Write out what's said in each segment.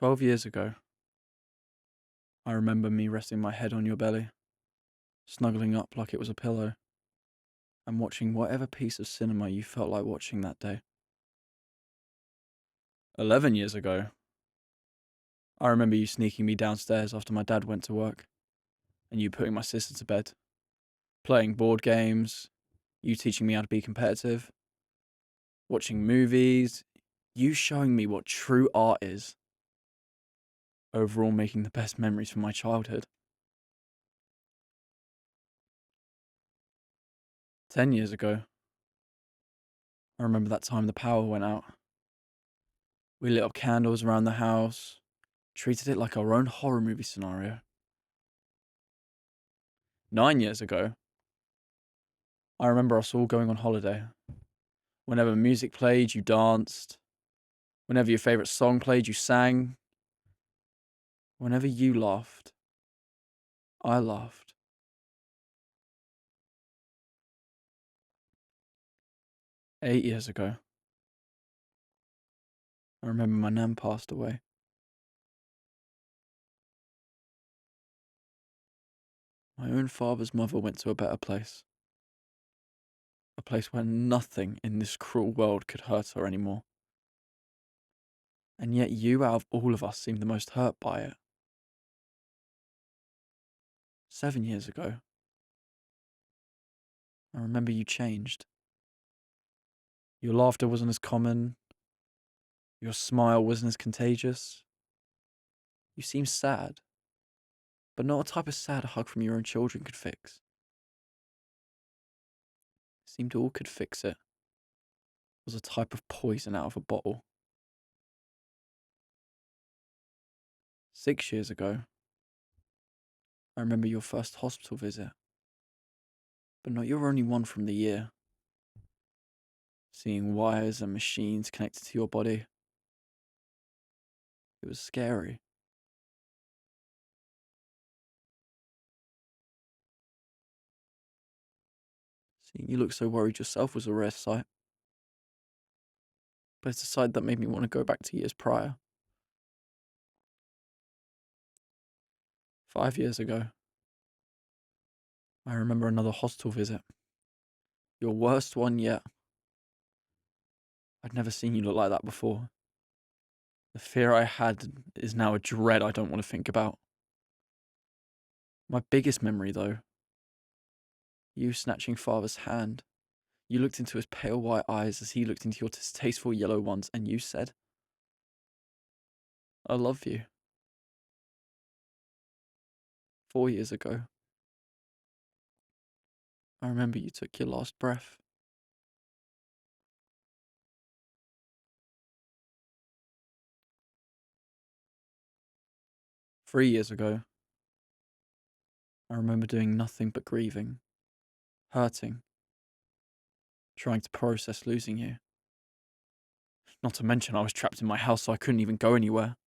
12 years ago, I remember me resting my head on your belly, snuggling up like it was a pillow, and watching whatever piece of cinema you felt like watching that day. 11 years ago, I remember you sneaking me downstairs after my dad went to work, and you putting my sister to bed, playing board games, you teaching me how to be competitive, watching movies, you showing me what true art is, overall making the best memories from my childhood. 10 years ago, I remember that time the power went out. We lit up candles around the house, treated it like our own horror movie scenario. 9 years ago, I remember us all going on holiday. Whenever music played, you danced. Whenever your favourite song played, you sang. Whenever you laughed, I laughed. 8 years ago, I remember my nan passed away. My own father's mother went to a better place. A place where nothing in this cruel world could hurt her anymore. And yet you, out of all of us, seemed the most hurt by it. 7 years ago, I remember you changed. Your laughter wasn't as common. Your smile wasn't as contagious. You seemed sad, but not a type of sad a hug from your own children could fix. It seemed all could fix it was a type of poison out of a bottle. 6 years ago, I remember your first hospital visit, but not your only one from the year. Seeing wires and machines connected to your body, it was scary. Seeing you look so worried yourself was a rare sight, but it's a sight that made me want to go back to years prior. 5 years ago, I remember another hospital visit. Your worst one yet. I'd never seen you look like that before. The fear I had is now a dread I don't want to think about. My biggest memory, though, you snatching father's hand. You looked into his pale white eyes as he looked into your distasteful yellow ones, and you said, "I love you." 4 years ago, I remember you took your last breath. 3 years ago, I remember doing nothing but grieving, hurting, trying to process losing you. Not to mention I was trapped in my house, so I couldn't even go anywhere.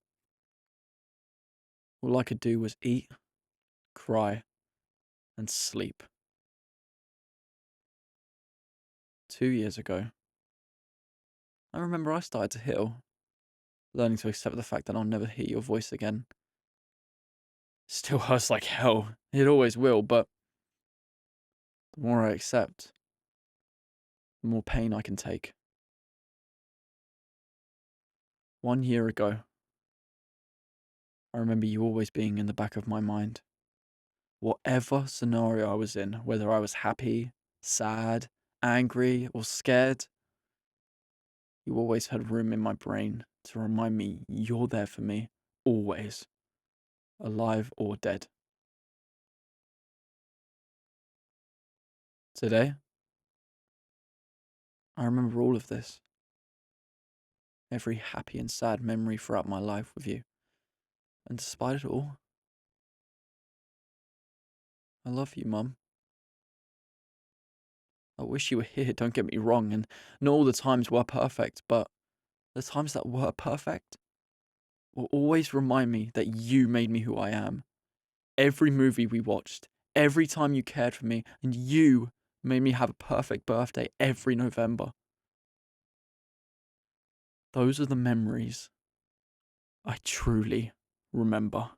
All I could do was eat, cry, and sleep. 2 years ago, I remember I started to heal, learning to accept the fact that I'll never hear your voice again. Still hurts like hell, it always will, but the more I accept, the more pain I can take. 1 year ago, I remember you always being in the back of my mind. Whatever scenario I was in, whether I was happy, sad, angry, or scared, you always had room in my brain to remind me you're there for me, always, alive or dead. Today, I remember all of this. Every happy and sad memory throughout my life with you. And despite it all, I love you, Mum. I wish you were here, don't get me wrong, and not all the times were perfect, but the times that were perfect will always remind me that you made me who I am. Every movie we watched, every time you cared for me, and you made me have a perfect birthday every November. Those are the memories I truly remember.